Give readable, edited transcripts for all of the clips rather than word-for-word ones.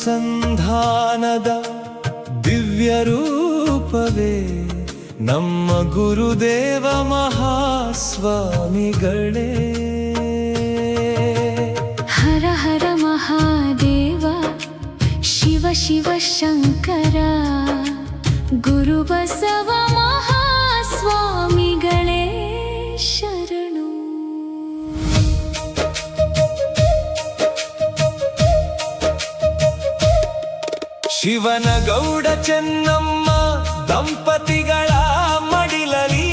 ಅನುಸಂಧಾನದ ದಿವ್ಯ ರೂಪವೇ ನಮ್ಮ ಗುರುದೇವ ಮಹಾಸ್ವಾಮಿಗಳೇ. ಹರ ಹರ ಮಹಾದೇವ ಶಿವ ಶಿವ ಶಂಕರ ಗುರು ಬಸವ ಮಹಾಸ್ವಾಮಿಗಳೇ ಶರಣು. ಶಿವನ ಗೌಡ ಚೆನ್ನಮ್ಮ ದಂಪತಿಗಳ ಮಡಿಲಲಿ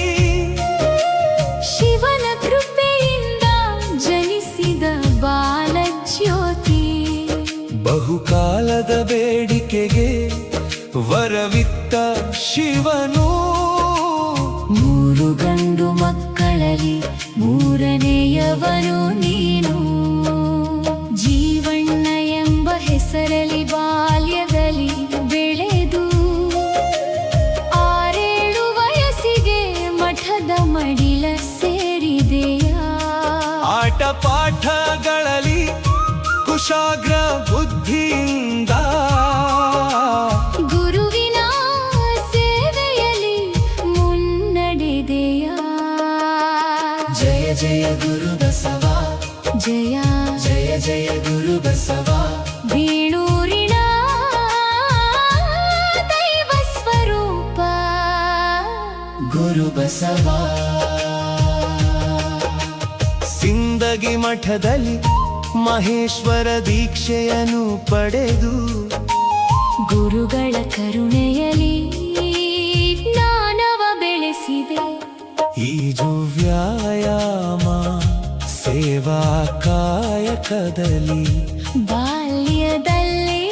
ಶಿವನ ಕೃಪೆಯಿಂದ ಜನಿಸಿದ ಬಾಲಜ್ಯೋತಿ. ಬಹುಕಾಲದ ಬೇಡಿಕೆಗೆ ವರವಿತ್ತ ಶಿವನು. ಮೂರು ಗಂಡು ಮಕ್ಕಳಲ್ಲಿ ಮೂರನೆಯವನು ನೀನು. ಜೀವಣ್ಣ ಎಂಬ ಹೆಸರಲ್ಲಿ ಬಾಲ್ಯದಲ್ಲಿ ಬೆಳೆದು 6-7 ವಯಸ್ಸಿಗೆ ಮಠದ ಮಡಿಲ ಸೇರಿದೆಯ. ಆಟ ಪಾಠಗಳಲ್ಲಿ ಕುಶಾಗ್ರ ಬುದ್ಧಿಯಿಂದ ಗುರುವಿನ ಸೇವೆಯಲ್ಲಿ ಮುನ್ನಡೆದೆಯ. ಜಯ ಜಯ ಗುರು ಬಸವ, ಜಯ ಜಯ ಜಯ ಗುರು ಬಸವ. ಬೀಳೂರಿನ ದೈವ ಸ್ವರೂಪ ಗುರು ಬಸವ. ಸಿಂದಗಿ ಮಠದಲ್ಲಿ ಮಹೇಶ್ವರ ದೀಕ್ಷೆಯನ್ನು ಪಡೆದು ಗುರುಗಳ ಕರುಣೆಯಲ್ಲಿ ಜ್ಞಾನವ ಬೆಳೆಸಿದೆ. ಈಜು ವ್ಯಾಯಾಮ ಸೇವಾ ಕಾಯಕದಲ್ಲಿ ಬಾಲ್ಯದಲ್ಲೇ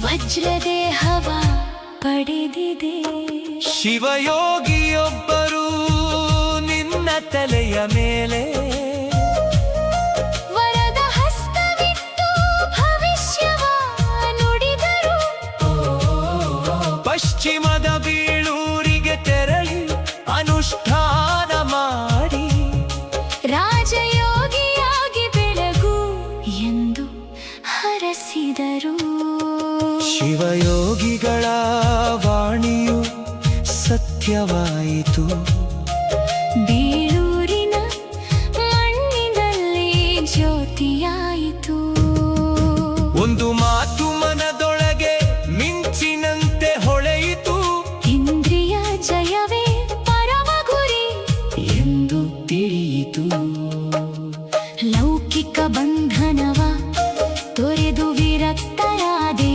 ವಜ್ರದೇಹವ ಪಡೆದಿದೆ. ಶಿವಯೋಗಿಯೊಬ್ಬರು ನಿನ್ನ ತಲೆಯ ಮೇಲೆ ವರದ ಹಸ್ತವಿಟ್ಟು ಭವಿಷ್ಯವ ನುಡಿದರು. ಪಶ್ಚಿಮದ ಬೀಳೂರಿಗೆ ತೆರಳಿ ಅನುಷ್ಠಾನ ಮಾಡಿ ರಾಜಯೋಗಿಯಾಗಿ ಬೆಳಗು ಎಂದು ಹರಸಿದರು. ಶಿವಯೋಗಿಗಳ ವಾಣಿಯು ಸತ್ಯವಾಯಿತು. ಬೀಳೂರಿನ ಮಣ್ಣಿನಲ್ಲಿ ಜ್ಯೋತಿಯಾಯಿತು. ಒಂದು ಮಾತು ಮನದೊಳಗೆ ಮಿಂಚಿನಂತೆ ಹೊಳೆಯಿತು. ಇಂದ್ರಿಯ ಜಯವೇ ಪರಮ ಗುರಿ ಎಂದು ತಿಳಿಯಿತು. ಲೌಕಿಕ ಬಂಧನವ ತೊರೆದು ವಿರಕ್ತರಾದೆ.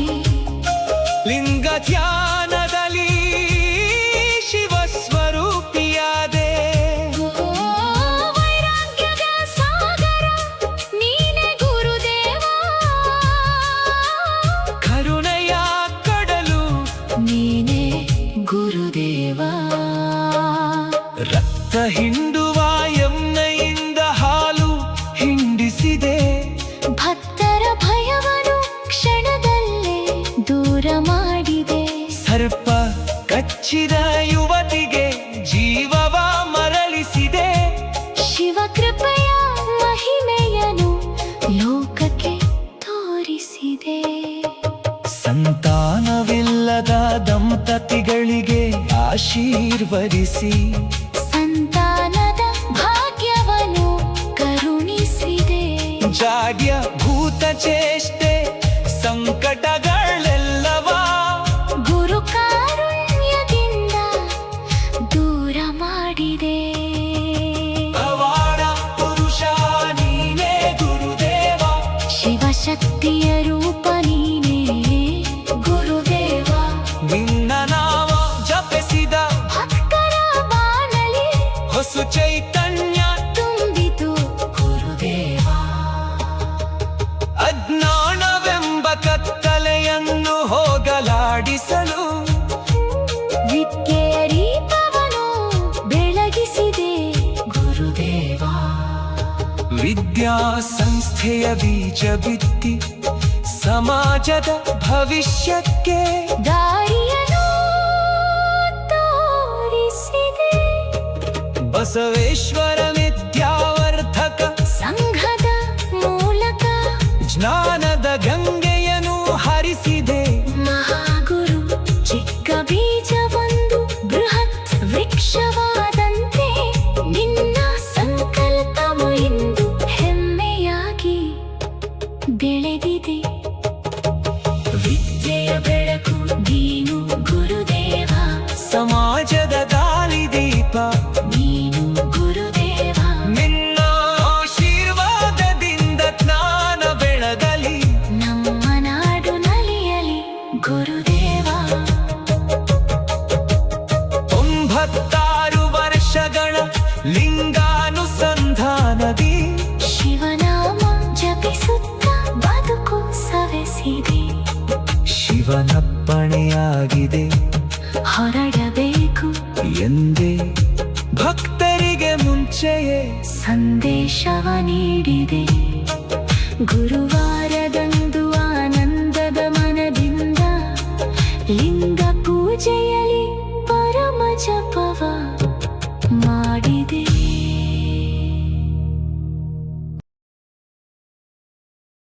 ಲಿಂಗ ಧ್ಯಾನದಲ್ಲಿ ಶಿವಸ್ವರೂಪಿಯಾದೆ. ವೈರಾಗ್ಯದ ಸಾಗರ ನೀನೆ ಗುರುದೇವ. ಕರುಣೆಯ ಕಡಲು ನೀನೆ ಗುರುದೇವ. ರಕ್ತ ಹಿಂಡುವ ಯಮ್ನೆಯಿಂದ ಹಾಲು ಹಿಂಡಿಸಿದೆ. ಭಕ್ತರ ಭಯವನ್ನು ಕ್ಷಣದಲ್ಲೇ ದೂರ ಮಾಡಿದೆ. ಸರ್ಪ ಕಚ್ಚಿದ ಯುವತಿಗೆ ಜೀವವ ಮರಳಿಸಿದೆ. ಶಿವ ಕೃಪೆಯ ಮಹಿಮೆಯನ್ನು ಲೋಕಕ್ಕೆ ತೋರಿಸಿದೆ. ಸಂತಾನವಿಲ್ಲದ ದಂಪತಿಗಳಿಗೆ ಆಶೀರ್ವದಿಸಿ ಸಂತಾನದ ಭಾಗ್ಯವನ್ನು ಕರುಣಿಸಿದೆ. ಜಾಡ್ಯ ಭೂತ ಚೇಷ್ಟೆ ಸಂಕಟಗಳೆಲ್ಲವ ಗುರು ಕಾರುಣ್ಯದಿಂದ ದೂರ ಮಾಡಿದೆ. ಪವಾಡ ಪುರುಷ ನೀನೇ ಗುರುದೇವ. ಶಿವಶಕ್ತಿಯ ರೂಪ ನೀನೇ ಗುರುದೇವ. ನಿನ್ನ ನಾಮ ಜಪಿಸಿದ ಭಕ್ತರ ಬಾಳಲಿ ಹೊಸ ಚೈತನ್ಯ ತುಂಬಿತು ಗುರುದೇವ. ಅಜ್ಞಾನವೆಂಬ ಕತ್ತಲೆಯನ್ನು ಹೋಗಲಾಡಿಸಲು ವಿದ್ಯೆಯ ದೀಪವನ್ನು ಬೆಳಗಿಸಿದೆ ಗುರುದೇವ. ವಿದ್ಯಾ ಸಂಸ್ಥೆಯ ಬೀಜ ಬಿತ್ತಿ ಸಮಾಜದ ಭವಿಷ್ಯಕ್ಕೆ ದಾರಿಯನ್ನು ತೋರಿಸಿದೆ. ಬಸವೇಶ್ವರ ವಿದ್ಯಾವರ್ಧಕ ಸಂಘದ ಮೂಲಕ ಜ್ಞಾನದ ಗಂಗೆಯನ್ನು 66 ವರ್ಷಗಳ ಲಿಂಗಾನುಸಂಧಾನದಿ ಶಿವನಾಮ ಜಪಿಸುತ್ತ ಬದುಕು ಸವೆಸಿದೆ. ಶಿವನಪ್ಪಣೆಯಾಗಿದೆ ಹೊರಡಬೇಕು ಎಂದೇ ಭಕ್ತರಿಗೆ ಮುಂಚೆಯೇ ಸಂದೇಶವ ನೀಡಿದೆ. ಗುರುವ